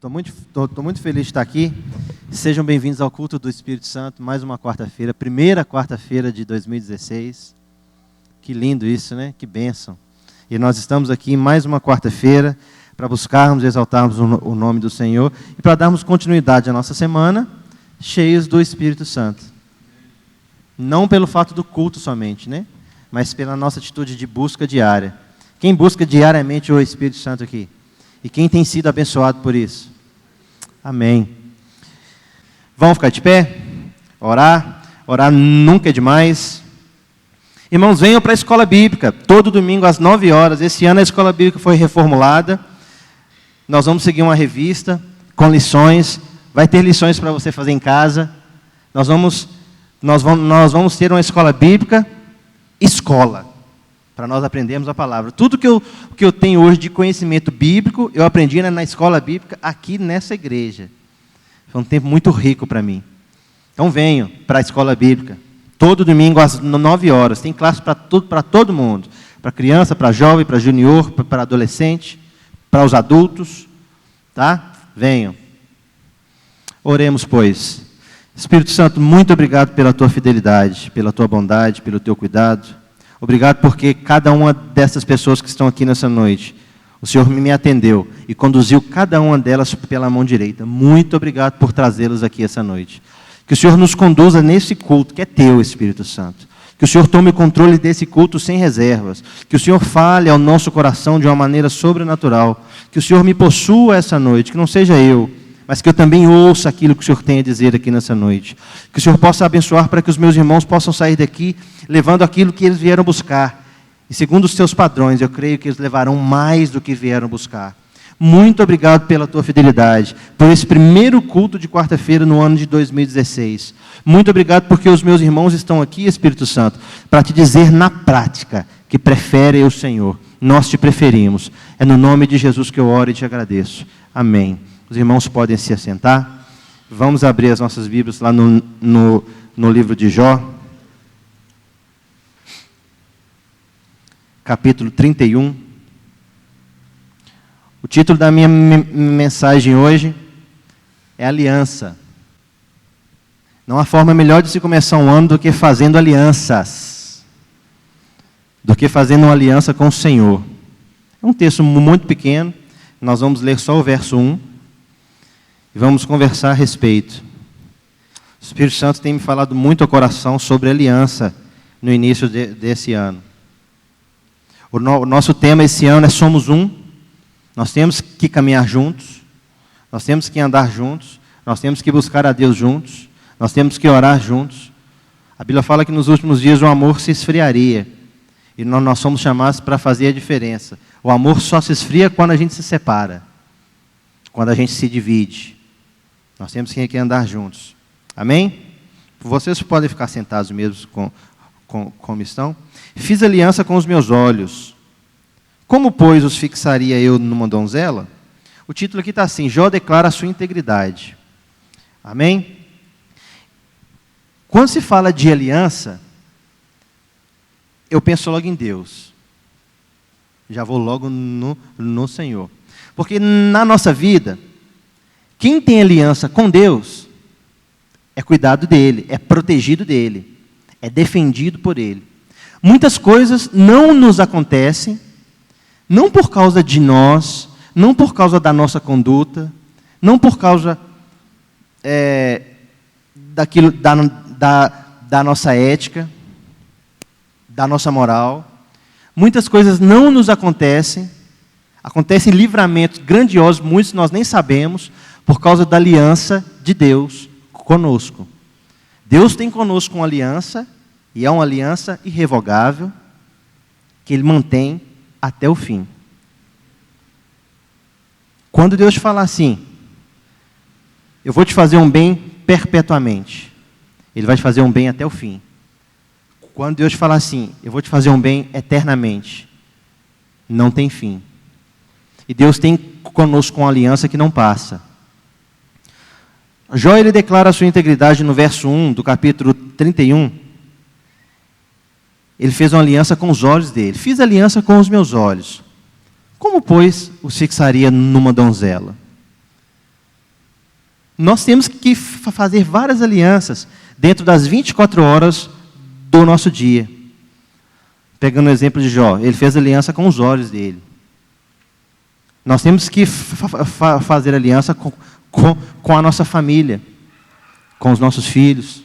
Tô muito feliz de estar aqui. Sejam bem-vindos ao culto do Espírito Santo, mais uma quarta-feira, primeira quarta-feira de 2016. Que lindo isso, né? Que bênção. E nós estamos aqui mais uma quarta-feira para buscarmos e exaltarmos o nome do Senhor e para darmos continuidade à nossa semana, cheios do Espírito Santo. Não pelo fato do culto somente, né? Mas pela nossa atitude de busca diária. Quem busca diariamente o Espírito Santo aqui? E quem tem sido abençoado por isso? Amém. Vamos ficar de pé? Orar. Orar nunca é demais. Irmãos, venham para a escola bíblica. Todo domingo às 9 horas. Esse ano a escola bíblica foi reformulada. Nós vamos seguir uma revista com lições. Vai ter lições para você fazer em casa. Nós vamos ter uma escola bíblica, escola. Para nós aprendermos a palavra. Tudo que eu tenho hoje de conhecimento bíblico, eu aprendi na escola bíblica, aqui nessa igreja. Foi um tempo muito rico para mim. Então venham para a escola bíblica. Todo domingo às 9 horas. Tem classe para todo mundo. Para criança, para jovem, para junior, para adolescente, para os adultos. Tá? Venham. Oremos, pois. Espírito Santo, muito obrigado pela tua fidelidade, pela tua bondade, pelo teu cuidado. Obrigado porque cada uma dessas pessoas que estão aqui nessa noite, o Senhor me atendeu e conduziu cada uma delas pela mão direita. Muito obrigado por trazê-los aqui essa noite. Que o Senhor nos conduza nesse culto que é teu, Espírito Santo. Que o Senhor tome o controle desse culto sem reservas. Que o Senhor fale ao nosso coração de uma maneira sobrenatural. Que o Senhor me possua essa noite, que não seja eu, mas que eu também ouça aquilo que o Senhor tem a dizer aqui nessa noite. Que o Senhor possa abençoar para que os meus irmãos possam sair daqui levando aquilo que eles vieram buscar. E segundo os teus padrões, eu creio que eles levarão mais do que vieram buscar. Muito obrigado pela tua fidelidade, por esse primeiro culto de quarta-feira no ano de 2016. Muito obrigado porque os meus irmãos estão aqui, Espírito Santo, para te dizer na prática que preferem o Senhor. Nós te preferimos. É no nome de Jesus que eu oro e te agradeço. Amém. Os irmãos podem se assentar. Vamos abrir as nossas Bíblias lá no livro de Jó. Capítulo 31. O título da minha mensagem hoje é Aliança. Não há forma melhor de se começar um ano do que fazendo alianças. Do que fazendo uma aliança com o Senhor. É um texto muito pequeno. Nós vamos ler só o verso 1. E vamos conversar a respeito. O Espírito Santo tem me falado muito ao coração sobre aliança no início desse ano. O nosso tema esse ano é Somos Um. Nós temos que caminhar juntos. Nós temos que andar juntos. Nós temos que buscar a Deus juntos. Nós temos que orar juntos. A Bíblia fala que nos últimos dias o amor se esfriaria. E nós somos chamados para fazer a diferença. O amor só se esfria quando a gente se separa. Quando a gente se divide. Nós temos que andar juntos. Amém? Vocês podem ficar sentados mesmo como estão. Fiz aliança com os meus olhos. Como, pois, os fixaria eu numa donzela? O título aqui está assim: Jó declara a sua integridade. Amém? Quando se fala de aliança, eu penso logo em Deus. Já vou logo no Senhor. Porque na nossa vida, quem tem aliança com Deus é cuidado dele, é protegido dele, é defendido por ele. Muitas coisas não nos acontecem, não por causa de nós, não por causa da nossa conduta, não por causa da nossa ética, da nossa moral. Muitas coisas não nos acontecem livramentos grandiosos, muitos nós nem sabemos, por causa da aliança de Deus conosco. Deus tem conosco uma aliança, e é uma aliança irrevogável, que Ele mantém até o fim. Quando Deus fala assim, eu vou te fazer um bem perpetuamente, Ele vai te fazer um bem até o fim. Quando Deus fala assim, eu vou te fazer um bem eternamente, não tem fim. E Deus tem conosco uma aliança que não passa. Jó, ele declara a sua integridade no verso 1 do capítulo 31. Ele fez uma aliança com os olhos dele. Fiz aliança com os meus olhos. Como, pois, os fixaria numa donzela? Nós temos que fazer várias alianças dentro das 24 horas do nosso dia. Pegando o exemplo de Jó, ele fez aliança com os olhos dele. Nós temos que fazer aliança com a nossa família, com os nossos filhos,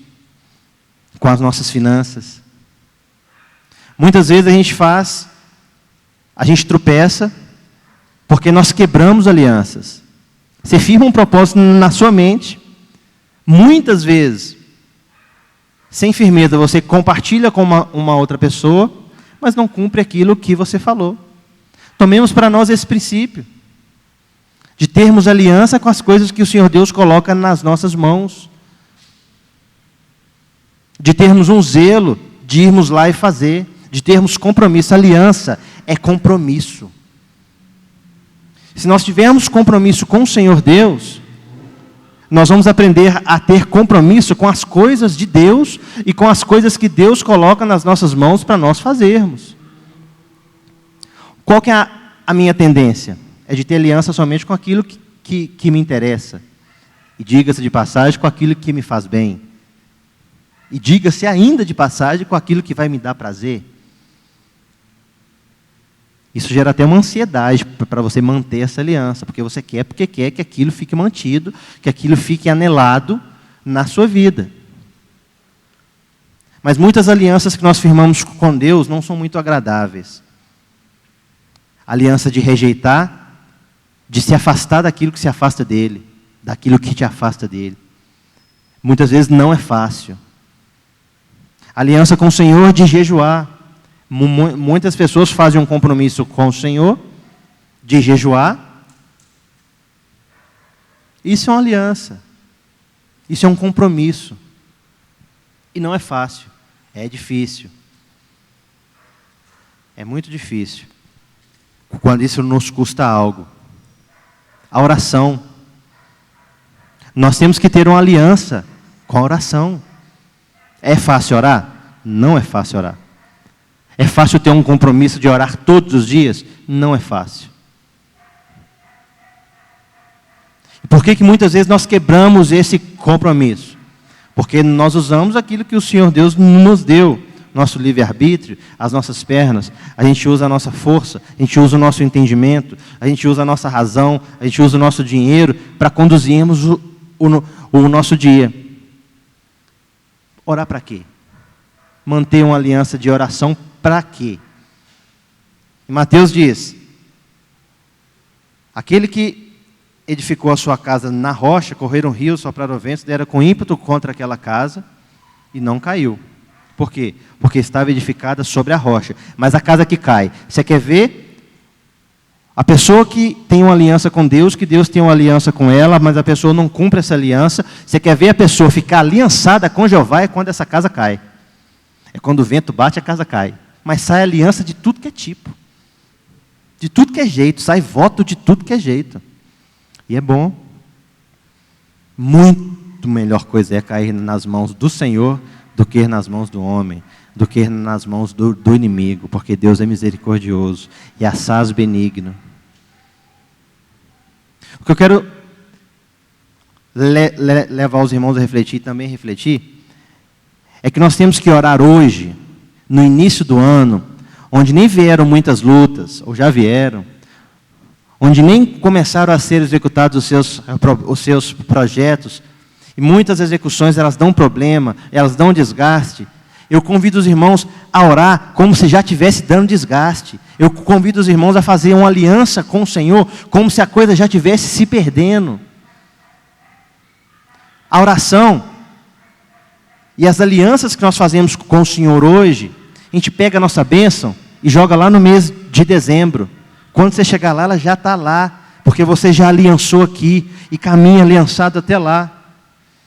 com as nossas finanças. Muitas vezes a gente tropeça, porque nós quebramos alianças. Você firma um propósito na sua mente, muitas vezes, sem firmeza, você compartilha com uma outra pessoa, mas não cumpre aquilo que você falou. Tomemos para nós esse princípio, de termos aliança com as coisas que o Senhor Deus coloca nas nossas mãos, de termos um zelo, de irmos lá e fazer, de termos compromisso. Aliança é compromisso. Se nós tivermos compromisso com o Senhor Deus, nós vamos aprender a ter compromisso com as coisas de Deus e com as coisas que Deus coloca nas nossas mãos para nós fazermos. Qual que é a minha tendência? É de ter aliança somente com aquilo que me interessa. E diga-se de passagem, com aquilo que me faz bem. E diga-se ainda de passagem, com aquilo que vai me dar prazer. Isso gera até uma ansiedade para você manter essa aliança, porque você quer que aquilo fique mantido, que aquilo fique anelado na sua vida. Mas muitas alianças que nós firmamos com Deus não são muito agradáveis. Aliança de rejeitar, de se afastar daquilo que se afasta dele, daquilo que te afasta dele. Muitas vezes não é fácil. Aliança com o Senhor de jejuar. Muitas pessoas fazem um compromisso com o Senhor de jejuar. Isso é uma aliança. Isso é um compromisso. E não é fácil. É difícil. É muito difícil. Quando isso nos custa algo. A oração. Nós temos que ter uma aliança com a oração. É fácil orar? Não é fácil orar. É fácil ter um compromisso de orar todos os dias? Não é fácil. Por que muitas vezes nós quebramos esse compromisso? Porque nós usamos aquilo que o Senhor Deus nos deu. Nosso livre-arbítrio, as nossas pernas. A gente usa a nossa força, a gente usa o nosso entendimento, a gente usa a nossa razão, a gente usa o nosso dinheiro para conduzirmos o nosso dia. Orar para quê? Manter uma aliança de oração para quê? E Mateus diz: aquele que edificou a sua casa na rocha, correram rios, sopraram ventos, deram com ímpeto contra aquela casa e não caiu. Por quê? Porque estava edificada sobre a rocha. Mas a casa que cai, você quer ver a pessoa que tem uma aliança com Deus, que Deus tem uma aliança com ela, mas a pessoa não cumpre essa aliança. Você quer ver a pessoa ficar aliançada com Jeová, é quando essa casa cai. É quando o vento bate, a casa cai. Mas sai aliança de tudo que é tipo. De tudo que é jeito. Sai voto de tudo que é jeito. E é bom. Muito melhor coisa é cair nas mãos do Senhor do que nas mãos do homem, do que nas mãos do inimigo, porque Deus é misericordioso e assaz benigno. O que eu quero levar os irmãos a refletir, também refletir, é que nós temos que orar hoje, no início do ano, onde nem vieram muitas lutas, ou já vieram, onde nem começaram a ser executados os seus projetos, e muitas execuções, elas dão problema, elas dão desgaste. Eu convido os irmãos a orar como se já estivesse dando desgaste. Eu convido os irmãos a fazer uma aliança com o Senhor, como se a coisa já estivesse se perdendo. A oração e as alianças que nós fazemos com o Senhor hoje, a gente pega a nossa bênção e joga lá no mês de dezembro. Quando você chegar lá, ela já está lá, porque você já aliançou aqui e caminha aliançado até lá.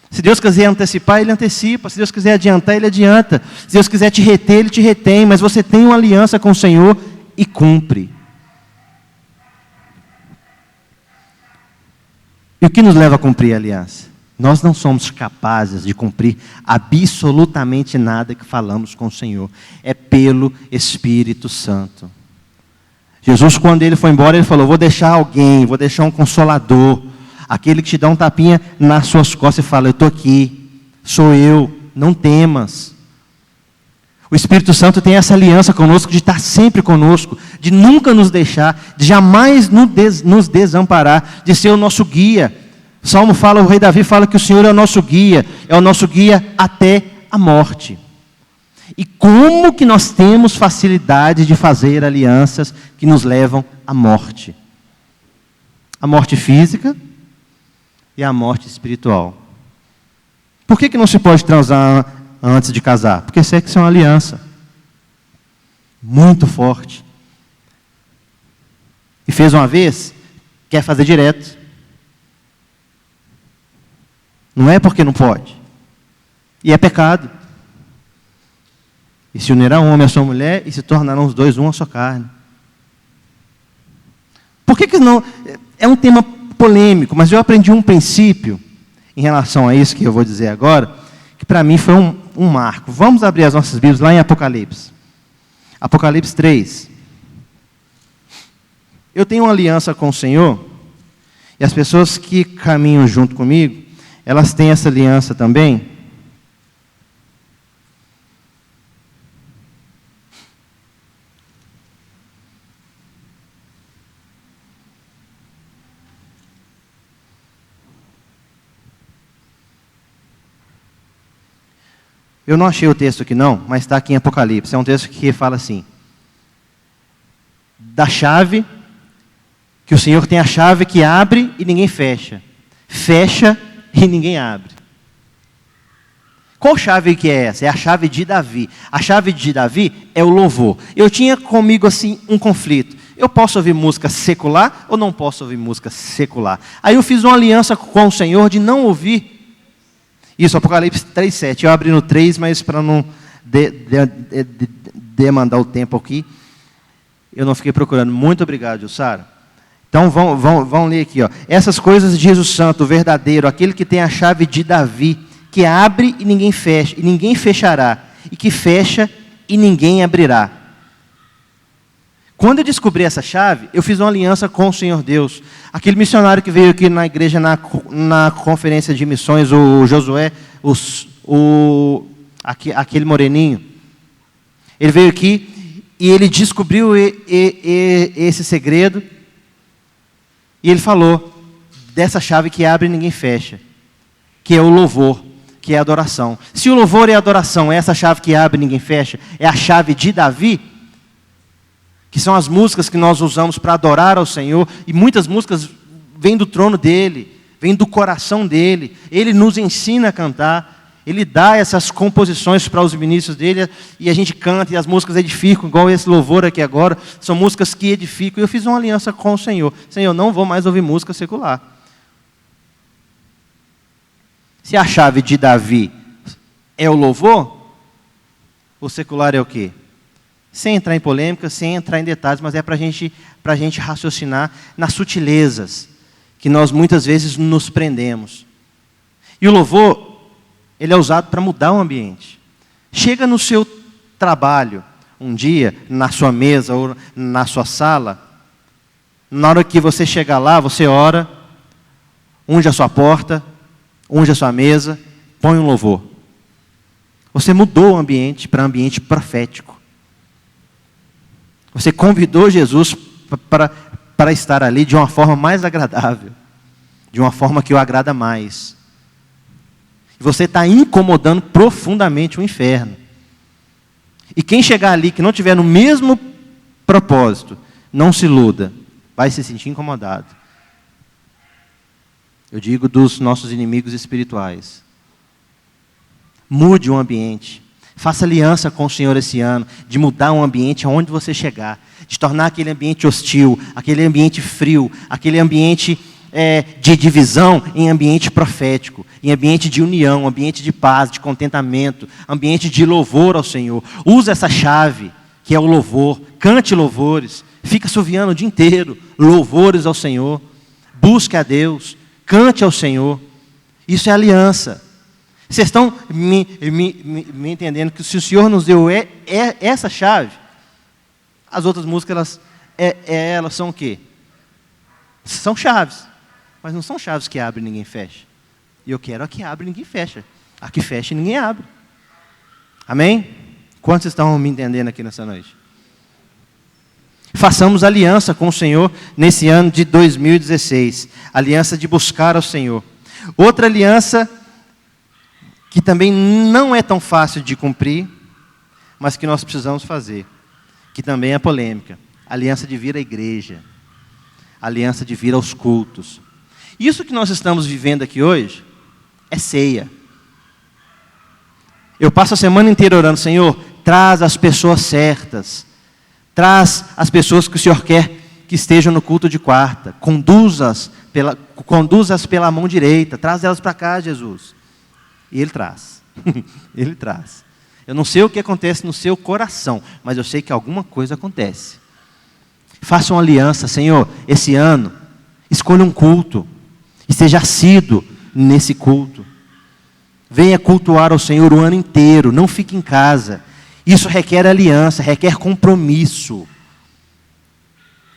Se Deus quiser antecipar, Ele antecipa. Se Deus quiser adiantar, Ele adianta. Se Deus quiser te reter, Ele te retém. Mas você tem uma aliança com o Senhor e cumpre. E o que nos leva a cumprir a aliança? Nós não somos capazes de cumprir absolutamente nada que falamos com o Senhor. É pelo Espírito Santo. Jesus, quando Ele foi embora, Ele falou: vou deixar alguém, vou deixar um consolador, aquele que te dá um tapinha nas suas costas e fala: eu estou aqui, sou eu, não temas. O Espírito Santo tem essa aliança conosco, de estar sempre conosco, de nunca nos deixar, de jamais nos desamparar, de ser o nosso guia. O Salmo fala, o rei Davi fala que o Senhor é o nosso guia até a morte. E como que nós temos facilidade de fazer alianças que nos levam à morte? A morte física e a morte espiritual. Por que não se pode transar antes de casar? Porque sexo é uma aliança muito forte. E fez uma vez, quer fazer direto. Não é porque não pode. E é pecado. E se unirá um homem à sua mulher e se tornarão os dois uma só carne. Por que não? É um tema polêmico, mas eu aprendi um princípio em relação a isso que eu vou dizer agora, que para mim foi um marco. Vamos abrir as nossas Bíblias lá em Apocalipse. Apocalipse 3. Eu tenho uma aliança com o Senhor, e as pessoas que caminham junto comigo, elas têm essa aliança também. Eu não achei o texto aqui não, mas está aqui em Apocalipse. É um texto que fala assim: da chave, que o Senhor tem a chave que abre e ninguém fecha. Fecha e ninguém abre. Qual chave que é essa? É a chave de Davi. A chave de Davi é o louvor. Eu tinha comigo assim um conflito. Eu posso ouvir música secular ou não posso ouvir música secular? Aí eu fiz uma aliança com o Senhor de não ouvir. Isso, Apocalipse 3:7. Eu abri no 3, mas para não demandar o tempo aqui, eu não fiquei procurando. Muito obrigado, Jussara. Então, vão ler aqui. Ó. Essas coisas diz o santo, o verdadeiro, aquele que tem a chave de Davi, que abre e ninguém fecha, e ninguém fechará, e que fecha e ninguém abrirá. Quando eu descobri essa chave, eu fiz uma aliança com o Senhor Deus. Aquele missionário que veio aqui na igreja, na conferência de missões, o Josué, aquele moreninho. Ele veio aqui e ele descobriu esse segredo. E ele falou dessa chave que abre e ninguém fecha, que é o louvor, que é a adoração. Se o louvor e a adoração é essa chave que abre e ninguém fecha, é a chave de Davi, que são as músicas que nós usamos para adorar ao Senhor, e muitas músicas vêm do trono dele, vêm do coração dele, ele nos ensina a cantar, ele dá essas composições para os ministros dele, e a gente canta, e as músicas edificam, igual esse louvor aqui agora, são músicas que edificam, e eu fiz uma aliança com o Senhor. Senhor, não vou mais ouvir música secular. Se a chave de Davi é o louvor, o secular é o quê? Sem entrar em polêmica, sem entrar em detalhes, mas é para a gente raciocinar nas sutilezas, que nós muitas vezes nos prendemos. E o louvor, ele é usado para mudar o ambiente. Chega no seu trabalho, um dia, na sua mesa ou na sua sala, na hora que você chegar lá, você ora, unge a sua porta, unge a sua mesa, põe um louvor. Você mudou o ambiente para um ambiente profético. Você convidou Jesus para estar ali de uma forma mais agradável, de uma forma que o agrada mais. E você está incomodando profundamente o inferno. E quem chegar ali que não tiver no mesmo propósito, não se iluda, vai se sentir incomodado. Eu digo dos nossos inimigos espirituais. Mude o ambiente. Faça aliança com o Senhor esse ano, de mudar um ambiente aonde você chegar, de tornar aquele ambiente hostil, aquele ambiente frio, aquele ambiente de divisão em ambiente profético, em ambiente de união, ambiente de paz, de contentamento, ambiente de louvor ao Senhor. Use essa chave, que é o louvor, cante louvores, fica assoviando o dia inteiro, louvores ao Senhor, busque a Deus, cante ao Senhor. Isso é aliança. Vocês estão me entendendo que se o Senhor nos deu essa chave, as outras músicas, elas são o quê? São chaves. mas não são chaves que abrem e ninguém fecha. E eu quero a que abre e ninguém fecha. A que fecha e ninguém abre. Amém? Quantos estão me entendendo aqui nessa noite? Façamos aliança com o Senhor nesse ano de 2016. Aliança de buscar ao Senhor. Outra aliança que também não é tão fácil de cumprir, mas que nós precisamos fazer, que também é polêmica. Aliança de vir à igreja. Aliança de vir aos cultos. Isso que nós estamos vivendo aqui hoje é ceia. Eu passo a semana inteira orando, Senhor, traz as pessoas certas. Traz as pessoas que o Senhor quer que estejam no culto de quarta. Conduz-as pela mão direita. Traz elas para cá, Jesus. E Ele traz. Ele traz. Eu não sei o que acontece no seu coração, mas eu sei que alguma coisa acontece. Faça uma aliança, Senhor, esse ano. Escolha um culto. Esteja assíduo nesse culto. Venha cultuar ao Senhor o ano inteiro. Não fique em casa. Isso requer aliança, requer compromisso.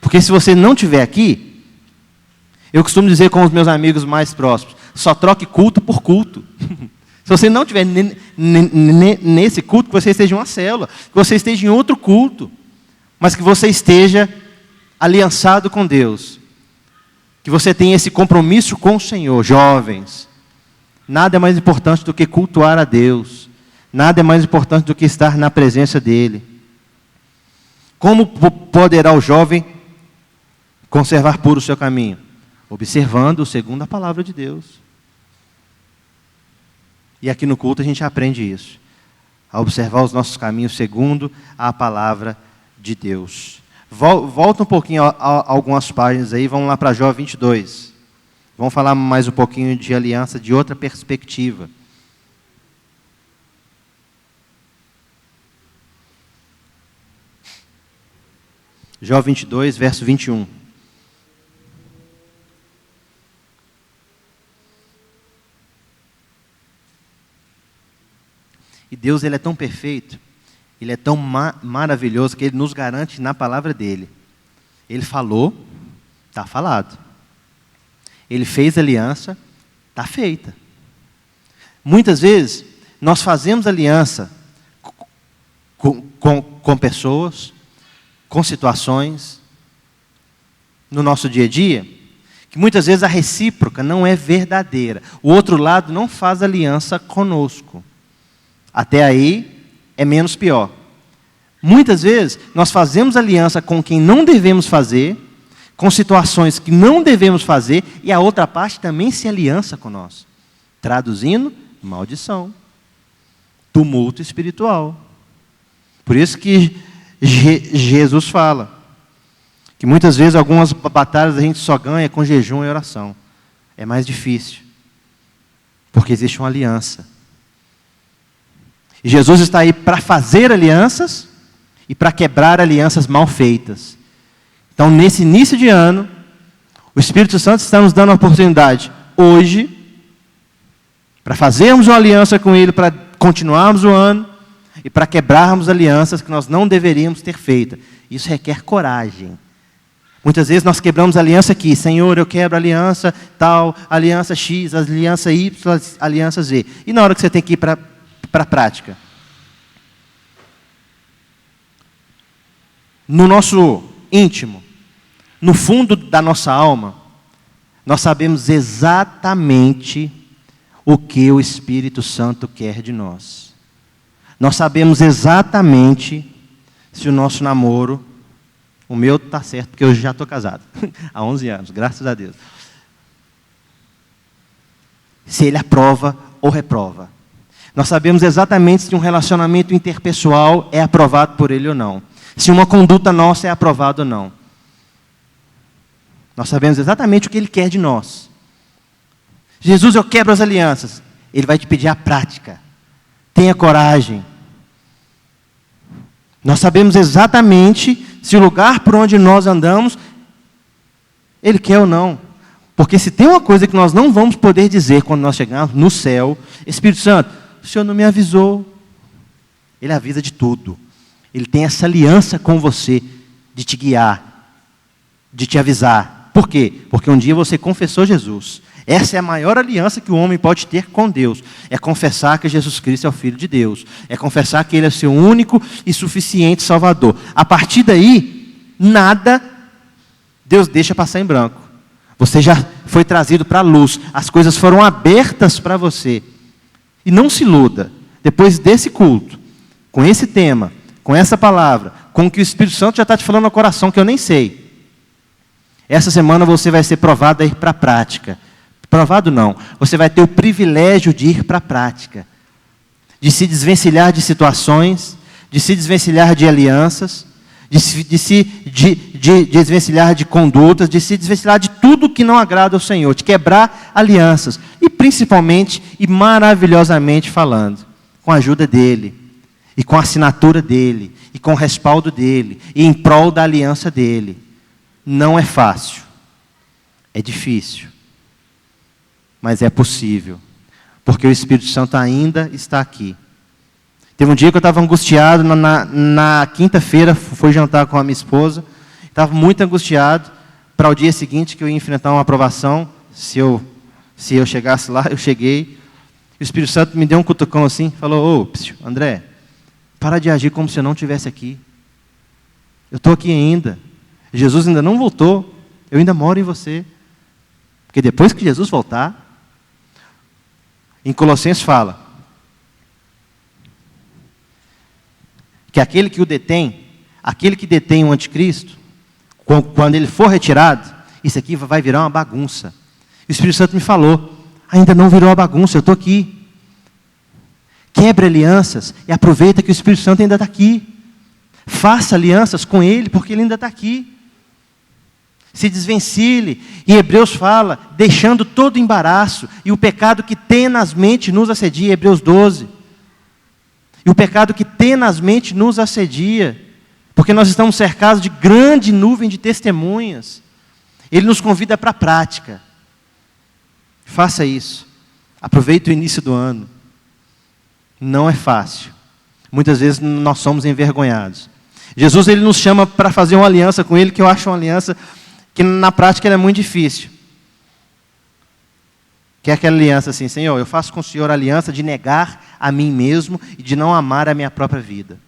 Porque se você não estiver aqui, eu costumo dizer com os meus amigos mais próximos, só troque culto por culto. Se você não estiver nesse culto, que você esteja em uma célula, que você esteja em outro culto, mas que você esteja aliançado com Deus. Que você tenha esse compromisso com o Senhor, jovens. Nada é mais importante do que cultuar a Deus. Nada é mais importante do que estar na presença dEle. Como poderá o jovem conservar puro o seu caminho? Observando segundo a palavra de Deus. E aqui no culto a gente aprende isso. A observar os nossos caminhos segundo a palavra de Deus. Volta um pouquinho a algumas páginas aí, vamos lá para Jó 22. Vamos falar mais um pouquinho de aliança de outra perspectiva. Jó 22, verso 21. E Deus, Ele é tão perfeito, Ele é tão maravilhoso, que Ele nos garante na palavra dEle. Ele falou, está falado. Ele fez aliança, está feita. Muitas vezes, nós fazemos aliança com pessoas, com situações, no nosso dia a dia, que muitas vezes a recíproca não é verdadeira. O outro lado não faz aliança conosco. Até aí é menos pior. Muitas vezes nós fazemos aliança com quem não devemos fazer, com situações que não devemos fazer, e a outra parte também se aliança com nós. Traduzindo, maldição, tumulto espiritual. Por isso que Jesus fala que muitas vezes algumas batalhas a gente só ganha com jejum e oração. É mais difícil, porque existe uma aliança. E Jesus está aí para fazer alianças e para quebrar alianças mal feitas. Então, nesse início de ano, o Espírito Santo está nos dando a oportunidade, hoje, para fazermos uma aliança com Ele, para continuarmos o ano, e para quebrarmos alianças que nós não deveríamos ter feito. Isso requer coragem. Muitas vezes nós quebramos aliança aqui. Senhor, eu quebro a aliança tal, aliança X, aliança Y, aliança Z. E na hora que você tem que ir para a prática? No nosso íntimo, no fundo da nossa alma, nós sabemos exatamente o que o Espírito Santo quer de nós. Nós sabemos exatamente se o nosso namoro, o meu está certo, porque eu já estou casado, há 11 anos, graças a Deus. Se ele aprova ou reprova. Nós sabemos exatamente se um relacionamento interpessoal é aprovado por ele ou não. Se uma conduta nossa é aprovada ou não. Nós sabemos exatamente o que ele quer de nós. Jesus, eu quebro as alianças. Ele vai te pedir a prática. Tenha coragem. Nós sabemos exatamente se o lugar por onde nós andamos, Ele quer ou não. Porque se tem uma coisa que nós não vamos poder dizer quando nós chegarmos no céu, Espírito Santo, o Senhor não me avisou. Ele avisa de tudo. Ele tem essa aliança com você, de te guiar, de te avisar. Por quê? Porque um dia você confessou Jesus. Essa é a maior aliança que o homem pode ter com Deus. É confessar que Jesus Cristo é o Filho de Deus. É confessar que Ele é o seu único e suficiente Salvador. A partir daí, nada Deus deixa passar em branco. Você já foi trazido para a luz. As coisas foram abertas para você. E não se iluda. Depois desse culto, com esse tema, com essa palavra, com o que o Espírito Santo já está te falando no coração, que eu nem sei. Essa semana você vai ser provado a ir para a prática. Provado não. Você vai ter o privilégio de ir para a prática. De se desvencilhar de situações, de se desvencilhar de alianças, de se desvencilhar de condutas, de se desvencilhar de tudo que não agrada ao Senhor, de quebrar alianças. E principalmente e maravilhosamente falando, com a ajuda dEle, e com a assinatura dEle, e com o respaldo dEle, e em prol da aliança dEle. Não é fácil, é difícil, mas é possível, porque o Espírito Santo ainda está aqui. Teve um dia que eu estava angustiado, na quinta-feira, fui jantar com a minha esposa, estava muito angustiado para o dia seguinte que eu ia enfrentar uma aprovação. Se eu chegasse lá, eu cheguei, o Espírito Santo me deu um cutucão assim, falou: ô, André, para de agir como se eu não estivesse aqui. Eu estou aqui ainda. Jesus ainda não voltou, eu ainda moro em você. Porque depois que Jesus voltar, em Colossenses fala que aquele que o detém, aquele que detém o anticristo, quando ele for retirado, isso aqui vai virar uma bagunça. E o Espírito Santo me falou: ainda não virou uma bagunça, eu estou aqui. Quebre alianças e aproveita que o Espírito Santo ainda está aqui. Faça alianças com Ele, porque Ele ainda está aqui. Se desvencilhe. E Hebreus fala, deixando todo embaraço e o pecado que tenazmente nos assedia, Hebreus 12. E o pecado que tenazmente nos assedia, porque nós estamos cercados de grande nuvem de testemunhas. Ele nos convida para a prática. Faça isso. Aproveite o início do ano. Não é fácil. Muitas vezes nós somos envergonhados. Jesus, Ele nos chama para fazer uma aliança com Ele, que eu acho uma aliança que na prática ela é muito difícil. Que é aquela aliança assim: Senhor, eu faço com o Senhor a aliança de negar a mim mesmo e de não amar a minha própria vida.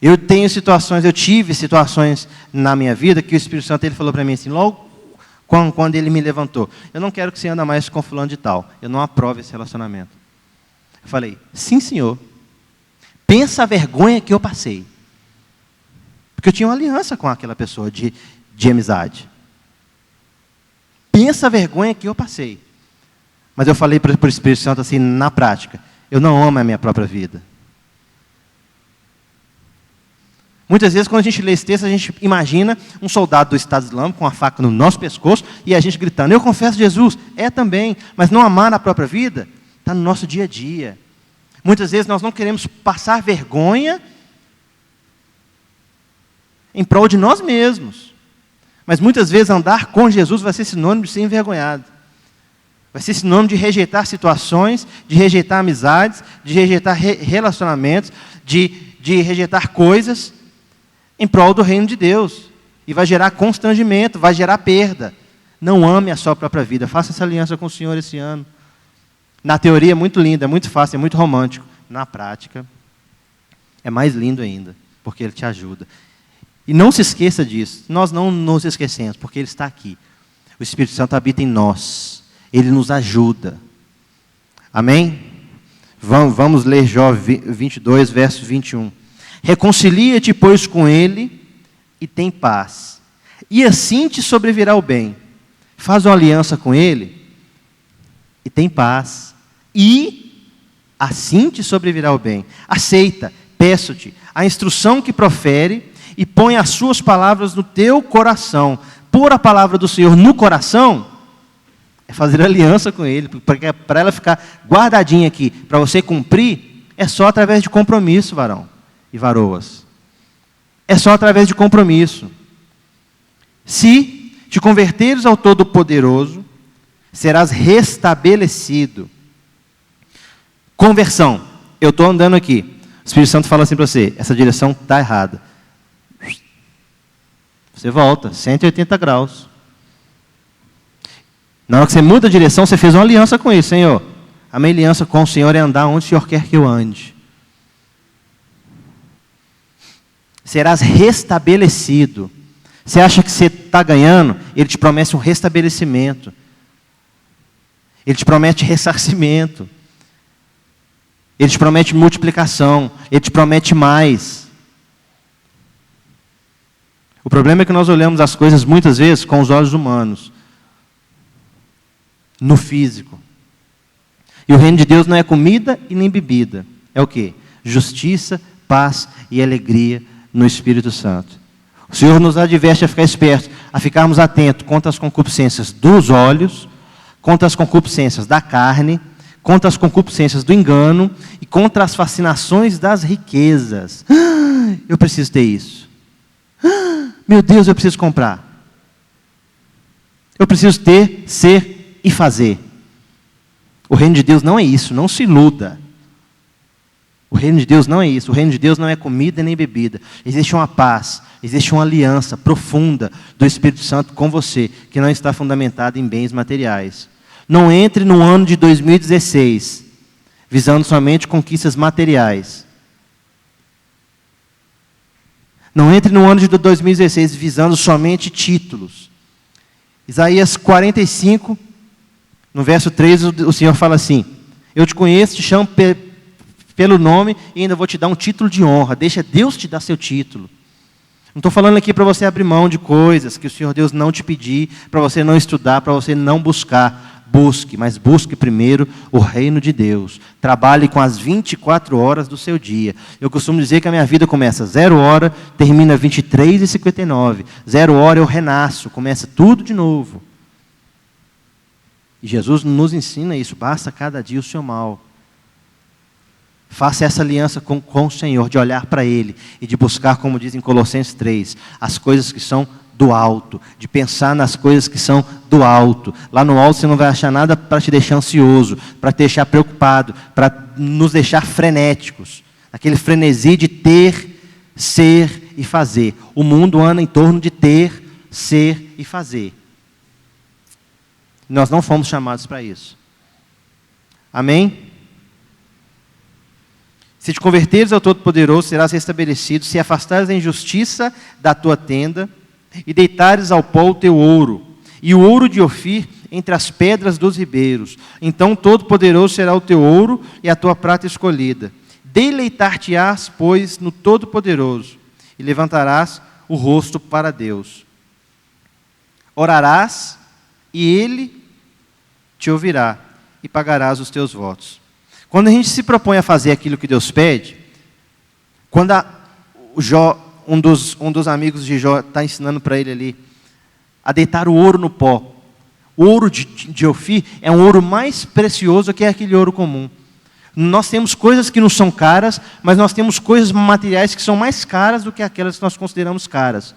Eu tive situações na minha vida que o Espírito Santo Ele falou para mim assim, logo quando Ele me levantou: eu não quero que você ande mais com fulano de tal, eu não aprovo esse relacionamento. Eu falei: sim, Senhor. Pensa a vergonha que eu passei. Porque eu tinha uma aliança com aquela pessoa de amizade. Pensa a vergonha que eu passei. Mas eu falei para o Espírito Santo assim, na prática: eu não amo a minha própria vida. Muitas vezes, quando a gente lê esse texto, a gente imagina um soldado do Estado Islâmico com uma faca no nosso pescoço e a gente gritando: eu confesso Jesus. É também, mas não amar a própria vida está no nosso dia a dia. Muitas vezes nós não queremos passar vergonha em prol de nós mesmos. Mas muitas vezes andar com Jesus vai ser sinônimo de ser envergonhado. Vai ser sinônimo de rejeitar situações, de rejeitar amizades, de rejeitar relacionamentos, de rejeitar coisas em prol do reino de Deus. E vai gerar constrangimento, vai gerar perda. Não ame a sua própria vida. Faça essa aliança com o Senhor esse ano. Na teoria é muito lindo, é muito fácil, é muito romântico. Na prática, é mais lindo ainda, porque Ele te ajuda. E não se esqueça disso. Nós não nos esquecemos, porque Ele está aqui. O Espírito Santo habita em nós. Ele nos ajuda. Amém? Vamos ler Jó 22, verso 21. Reconcilia-te, pois, com Ele e tem paz. E assim te sobrevirá o bem. Faz uma aliança com Ele e tem paz. E assim te sobrevirá o bem. Aceita, peço-te, a instrução que profere e põe as suas palavras no teu coração. Pôr a palavra do Senhor no coração é fazer aliança com Ele, para ela ficar guardadinha aqui, para você cumprir, é só através de compromisso, varão e varoas. É só através de compromisso. Se te converteres ao Todo-Poderoso, serás restabelecido. Conversão. Eu estou andando aqui. O Espírito Santo fala assim para você: essa direção está errada. Você volta, 180 graus. Na hora que você muda a direção, você fez uma aliança com ele. Senhor, a minha aliança com o Senhor é andar onde o Senhor quer que eu ande. Serás restabelecido. Você acha que você está ganhando? Ele te promete um restabelecimento. Ele te promete ressarcimento. Ele te promete multiplicação. Ele te promete mais. O problema é que nós olhamos as coisas muitas vezes com os olhos humanos. No físico. E o reino de Deus não é comida e nem bebida. É o quê? Justiça, paz e alegria no Espírito Santo. O Senhor nos adverte a ficar espertos, a ficarmos atentos contra as concupiscências dos olhos, contra as concupiscências da carne, contra as concupiscências do engano e contra as fascinações das riquezas. Eu preciso ter isso. Meu Deus, eu preciso comprar. Eu preciso ter, ser e fazer. O reino de Deus não é isso, não se iluda. O reino de Deus não é isso. O reino de Deus não é comida nem bebida. Existe uma paz, existe uma aliança profunda do Espírito Santo com você, que não está fundamentada em bens materiais. Não entre no ano de 2016, visando somente conquistas materiais. Não entre no ano de 2016, visando somente títulos. Isaías 45, no verso 3, o Senhor fala assim: eu te conheço, te chamo pelo nome e ainda vou te dar um título de honra. Deixa Deus te dar seu título. Não estou falando aqui para você abrir mão de coisas que o Senhor Deus não te pedir, para você não estudar, para você não buscar. Busque, mas busque primeiro o reino de Deus. Trabalhe com as 24 horas do seu dia. Eu costumo dizer que a minha vida começa 0 hora, termina 23h59. 0 hora eu renasço, começa tudo de novo. E Jesus nos ensina isso. Basta cada dia o seu mal. Faça essa aliança com o Senhor, de olhar para Ele e de buscar, como diz em Colossenses 3, as coisas que são do alto, de pensar nas coisas que são do alto. Lá no alto você não vai achar nada para te deixar ansioso, para te deixar preocupado, para nos deixar frenéticos. Aquele frenesi de ter, ser e fazer. O mundo anda em torno de ter, ser e fazer. Nós não fomos chamados para isso. Amém? Se te converteres ao Todo-Poderoso, serás restabelecido. Se afastares a injustiça da tua tenda, e deitares ao pó o teu ouro, e o ouro de Ofir entre as pedras dos ribeiros, então o Todo-Poderoso será o teu ouro e a tua prata escolhida. Deleitar-te-ás, pois, no Todo-Poderoso, e levantarás o rosto para Deus. Orarás, e Ele te ouvirá, e pagarás os teus votos. Quando a gente se propõe a fazer aquilo que Deus pede, quando um dos amigos de Jó está ensinando para ele ali a deitar o ouro no pó. O ouro de Ofir é um ouro mais precioso que aquele ouro comum. Nós temos coisas que não são caras, mas nós temos coisas materiais que são mais caras do que aquelas que nós consideramos caras.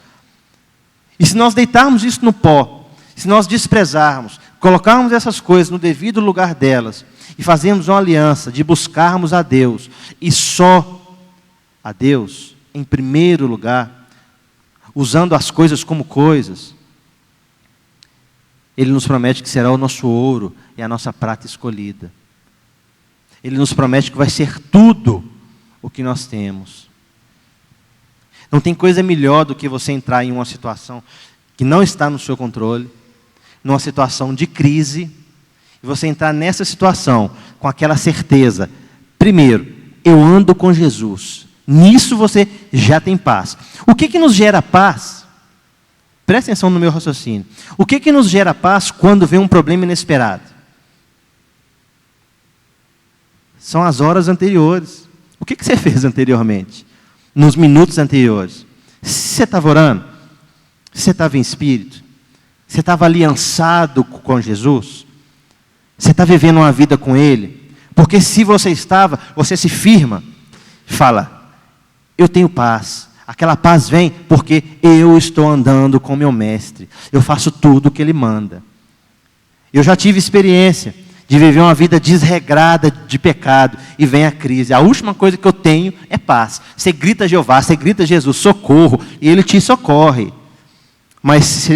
E se nós deitarmos isso no pó, se nós desprezarmos, colocarmos essas coisas no devido lugar delas, e fazermos uma aliança de buscarmos a Deus, e só a Deus, em primeiro lugar, usando as coisas como coisas, Ele nos promete que será o nosso ouro e a nossa prata escolhida. Ele nos promete que vai ser tudo o que nós temos. Não tem coisa melhor do que você entrar em uma situação que não está no seu controle, numa situação de crise, e você entrar nessa situação com aquela certeza: primeiro, eu ando com Jesus. Nisso você já tem paz. O que nos gera paz? Presta atenção no meu raciocínio. O que nos gera paz quando vem um problema inesperado? São as horas anteriores. O que você fez anteriormente? Nos minutos anteriores? Você estava orando? Você estava em espírito? Você estava aliançado com Jesus? Você está vivendo uma vida com Ele? Porque se você estava, você se firma, fala: eu tenho paz. Aquela paz vem porque eu estou andando com meu mestre. Eu faço tudo o que Ele manda. Eu já tive experiência de viver uma vida desregrada de pecado, e vem a crise. A última coisa que eu tenho é paz. Você grita Jeová, você grita Jesus, socorro, e Ele te socorre. Mas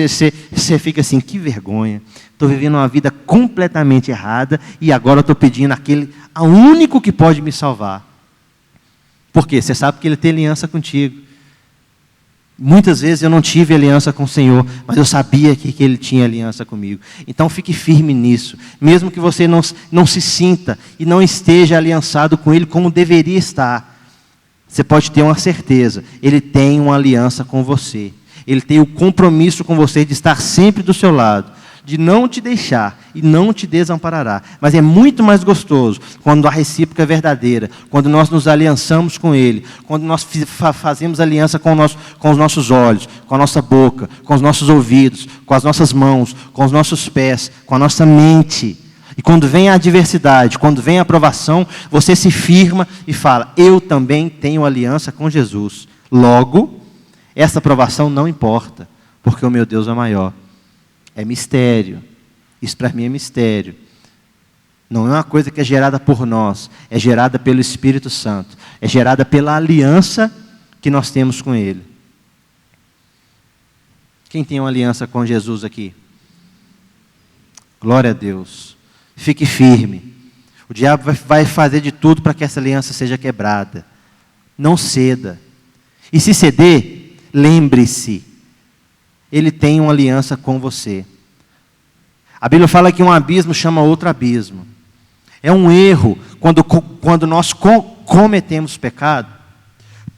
você fica assim, que vergonha. Estou vivendo uma vida completamente errada e agora estou pedindo ao único que pode me salvar. Por quê? Você sabe que Ele tem aliança contigo. Muitas vezes eu não tive aliança com o Senhor, mas eu sabia que Ele tinha aliança comigo. Então fique firme nisso. Mesmo que você não se sinta e não esteja aliançado com Ele como deveria estar, você pode ter uma certeza, Ele tem uma aliança com você. Ele tem o compromisso com você de estar sempre do seu lado, de não te deixar e não te desamparará. Mas é muito mais gostoso quando a recíproca é verdadeira, quando nós nos aliançamos com Ele, quando nós fazemos aliança com os nossos olhos, com a nossa boca, com os nossos ouvidos, com as nossas mãos, com os nossos pés, com a nossa mente. E quando vem a adversidade, quando vem a provação, você se firma e fala, eu também tenho aliança com Jesus. Logo, essa provação não importa, porque o meu Deus é maior. É mistério. Isso para mim é mistério. Não é uma coisa que é gerada por nós, é gerada pelo Espírito Santo. É gerada pela aliança que nós temos com Ele. Quem tem uma aliança com Jesus aqui? Glória a Deus. Fique firme. O diabo vai fazer de tudo para que essa aliança seja quebrada. Não ceda. E se ceder, lembre-se, Ele tem uma aliança com você. A Bíblia fala que um abismo chama outro abismo. É um erro quando nós cometemos pecado,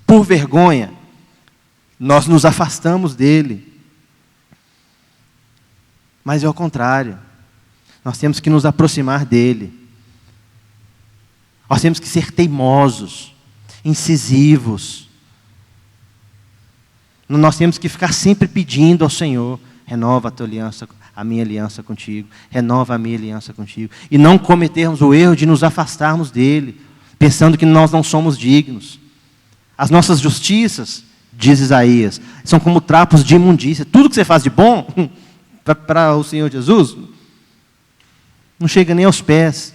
por vergonha, nós nos afastamos dele. Mas é o contrário. Nós temos que nos aproximar dele. Nós temos que ser teimosos, incisivos. Nós temos que ficar sempre pedindo ao Senhor, renova a tua aliança, a minha aliança contigo, renova a minha aliança contigo. E não cometermos o erro de nos afastarmos dele, pensando que nós não somos dignos. As nossas justiças, diz Isaías, são como trapos de imundícia. Tudo que você faz de bom para o Senhor Jesus, não chega nem aos pés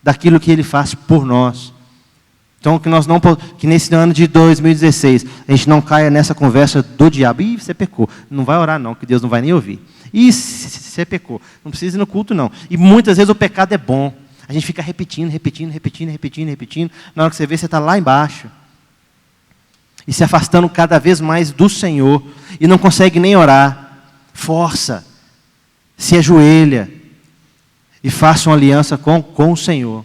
daquilo que Ele faz por nós. Então, que nesse ano de 2016, a gente não caia nessa conversa do diabo. Ih, você pecou. Não vai orar não, que Deus não vai nem ouvir. Ih, você pecou. Não precisa ir no culto não. E muitas vezes o pecado é bom. A gente fica repetindo. Na hora que você vê, você está lá embaixo. E se afastando cada vez mais do Senhor. E não consegue nem orar. Força. Se ajoelha. E faça uma aliança com o Senhor.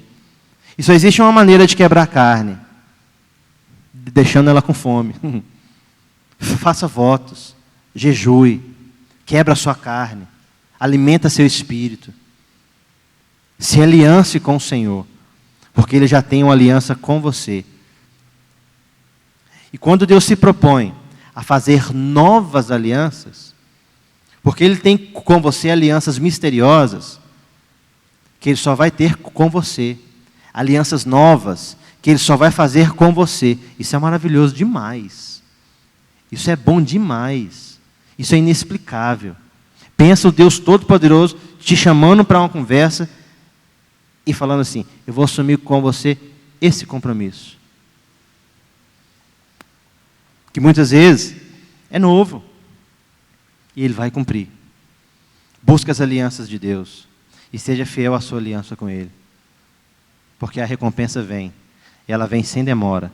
E só existe uma maneira de quebrar a carne. Deixando ela com fome. Faça votos. Jejue. Quebra a sua carne. Alimenta seu espírito. Se aliance com o Senhor. Porque Ele já tem uma aliança com você. E quando Deus se propõe a fazer novas alianças, porque Ele tem com você alianças misteriosas, que Ele só vai ter com você. Alianças novas, que Ele só vai fazer com você. Isso é maravilhoso demais. Isso é bom demais. Isso é inexplicável. Pensa o Deus Todo-Poderoso te chamando para uma conversa e falando assim, eu vou assumir com você esse compromisso. Que muitas vezes é novo. E Ele vai cumprir. Busque as alianças de Deus. E seja fiel à sua aliança com Ele. Porque a recompensa vem. E ela vem sem demora.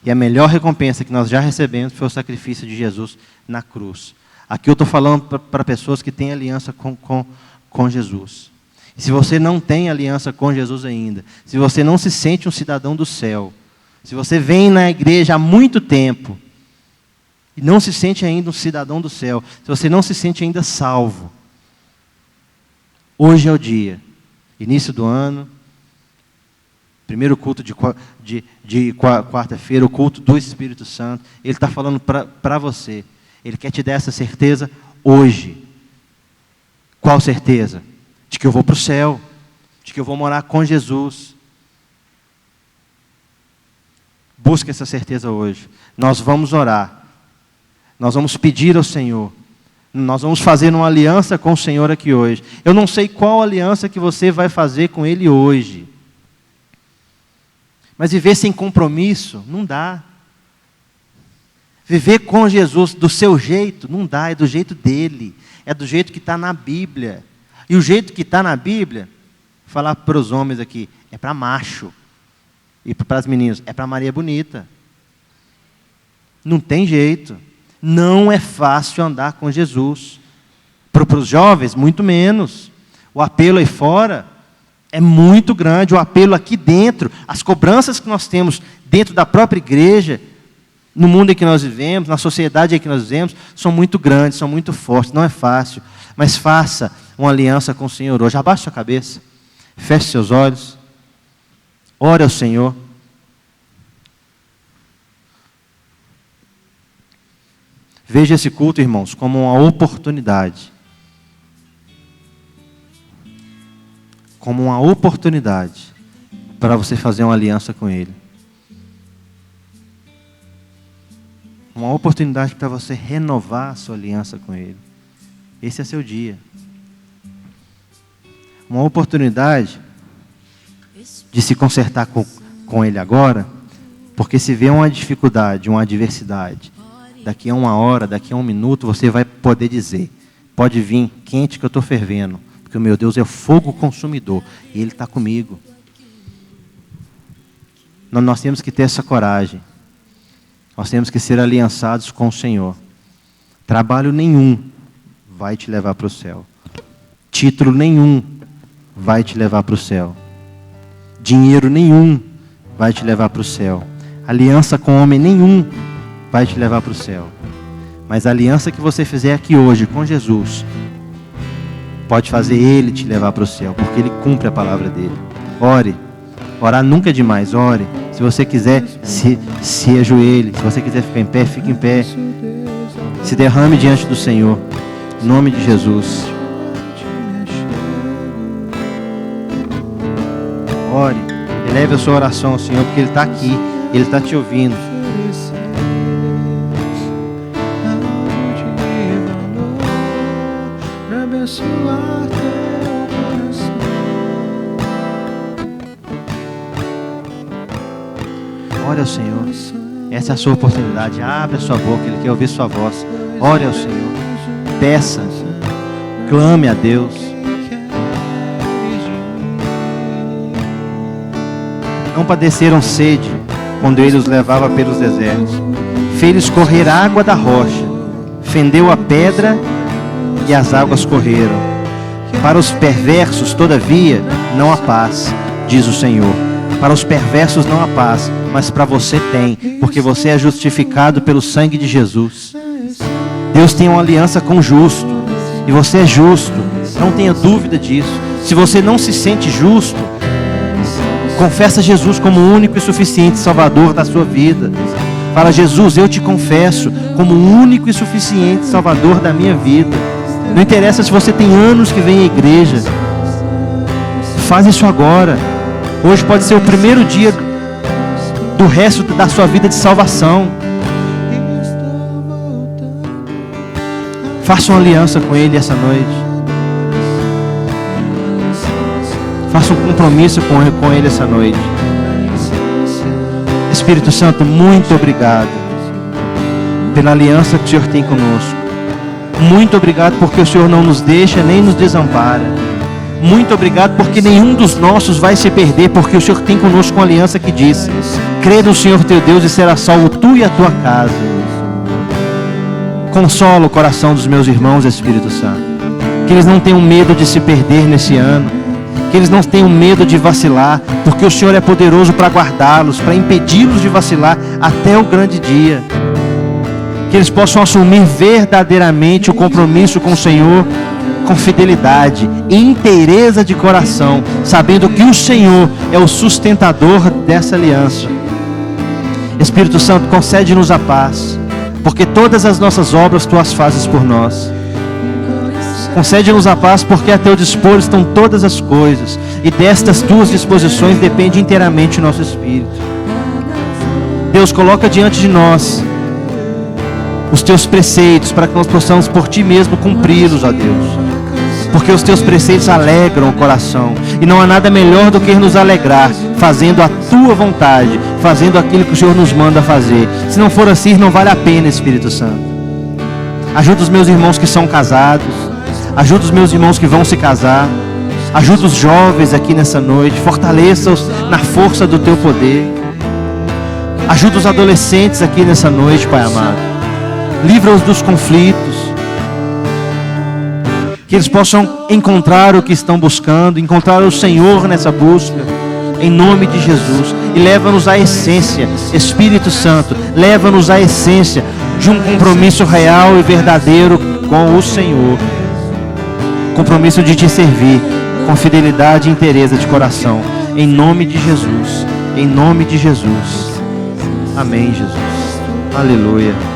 E a melhor recompensa que nós já recebemos foi o sacrifício de Jesus na cruz. Aqui eu estou falando para pessoas que têm aliança com Jesus. E se você não tem aliança com Jesus ainda, se você não se sente um cidadão do céu, se você vem na igreja há muito tempo e não se sente ainda um cidadão do céu, se você não se sente ainda salvo, hoje é o dia, início do ano, primeiro culto de quarta-feira, o culto do Espírito Santo. Ele está falando para você. Ele quer te dar essa certeza hoje. Qual certeza? De que eu vou para o céu. De que eu vou morar com Jesus. Busque essa certeza hoje. Nós vamos orar. Nós vamos pedir ao Senhor. Nós vamos fazer uma aliança com o Senhor aqui hoje. Eu não sei qual aliança que você vai fazer com Ele hoje. Mas viver sem compromisso, não dá. Viver com Jesus do seu jeito, não dá, é do jeito dele. É do jeito que está na Bíblia. E o jeito que está na Bíblia, falar para os homens aqui, é para macho. E para as meninas, é para Maria Bonita. Não tem jeito. Não é fácil andar com Jesus. Para os jovens, muito menos. O apelo aí fora é muito grande. O apelo aqui dentro, as cobranças que nós temos dentro da própria igreja, no mundo em que nós vivemos, na sociedade em que nós vivemos, são muito grandes, são muito fortes. Não é fácil. Mas faça uma aliança com o Senhor hoje. Abaixe sua cabeça. Feche seus olhos. Ore ao Senhor. Veja esse culto, irmãos, como uma oportunidade. Como uma oportunidade para você fazer uma aliança com Ele. Uma oportunidade para você renovar a sua aliança com Ele. Esse é seu dia. Uma oportunidade de se consertar com Ele agora, porque se vê uma dificuldade, uma adversidade, daqui a 1 hora, daqui a 1 minuto, você vai poder dizer, pode vir quente que eu estou fervendo, porque o meu Deus é fogo consumidor, e Ele está comigo. Nós temos que ter essa coragem. Nós temos que ser aliançados com o Senhor. Trabalho nenhum vai te levar para o céu. Título nenhum vai te levar para o céu. Dinheiro nenhum vai te levar para o céu. Aliança com homem nenhum vai te levar para o céu. Mas a aliança que você fizer aqui hoje com Jesus pode fazer Ele te levar para o céu, porque Ele cumpre a palavra dEle. Ore. Orar nunca é demais, ore. Se você quiser, se ajoelhe. Se você quiser ficar em pé, fique em pé. Se derrame diante do Senhor. Em nome de Jesus. Ore. Eleve a sua oração ao Senhor, porque Ele está aqui. Ele está te ouvindo. Ore ao Senhor. Essa é a sua oportunidade. Abre a sua boca, Ele quer ouvir sua voz. Ore ao Senhor. Peça. Clame a Deus. Não padeceram sede quando Ele os levava pelos desertos. Fez correr água da rocha. Fendeu a pedra e as águas correram. Para os perversos, todavia, não há paz, diz o Senhor. Para os perversos não há paz, mas para você tem, porque você é justificado pelo sangue de Jesus. Deus tem uma aliança com o justo, e você é justo, não tenha dúvida disso. Se você não se sente justo, confessa Jesus como o único e suficiente Salvador da sua vida. Fala: Jesus, eu te confesso como o único e suficiente Salvador da minha vida. Não interessa se você tem anos que vem à igreja, faz isso agora. Hoje pode ser o primeiro dia do resto da sua vida de salvação. Faça uma aliança com Ele essa noite. Faça um compromisso com Ele essa noite. Espírito Santo, muito obrigado pela aliança que o Senhor tem conosco. Muito obrigado porque o Senhor não nos deixa nem nos desampara. Muito obrigado porque nenhum dos nossos vai se perder, porque o Senhor tem conosco uma aliança que diz: crê no Senhor teu Deus e será salvo tu e a tua casa. Consola o coração dos meus irmãos, Espírito Santo, que eles não tenham medo de se perder nesse ano, que eles não tenham medo de vacilar, porque o Senhor é poderoso para guardá-los, para impedi-los de vacilar até o grande dia. Que eles possam assumir verdadeiramente o compromisso com o Senhor, com fidelidade e inteireza de coração, sabendo que o Senhor é o sustentador dessa aliança. Espírito Santo, concede-nos a paz, porque todas as nossas obras Tu as fazes por nós. Concede-nos a paz, porque a Teu dispor estão todas as coisas, e destas Tuas disposições depende inteiramente o nosso espírito. Deus, coloca diante de nós os Teus preceitos, para que nós possamos por Ti mesmo cumpri-los, ó Deus. porque os teus preceitos alegram o coração, e não há nada melhor do que nos alegrar, fazendo a tua vontade, fazendo aquilo que o Senhor nos manda fazer. Se não for assim, não vale a pena, Espírito Santo. Ajuda os meus irmãos que são casados, ajuda os meus irmãos que vão se casar, ajuda os jovens aqui nessa noite, fortaleça-os na força do teu poder. Ajuda os adolescentes aqui nessa noite, Pai amado. Livra-os dos conflitos, que eles possam encontrar o que estão buscando, encontrar o Senhor nessa busca, em nome de Jesus. E leva-nos à essência, Espírito Santo, leva-nos à essência de um compromisso real e verdadeiro com o Senhor. Compromisso de te servir com fidelidade e inteireza de coração, em nome de Jesus, em nome de Jesus. Amém, Jesus. Aleluia.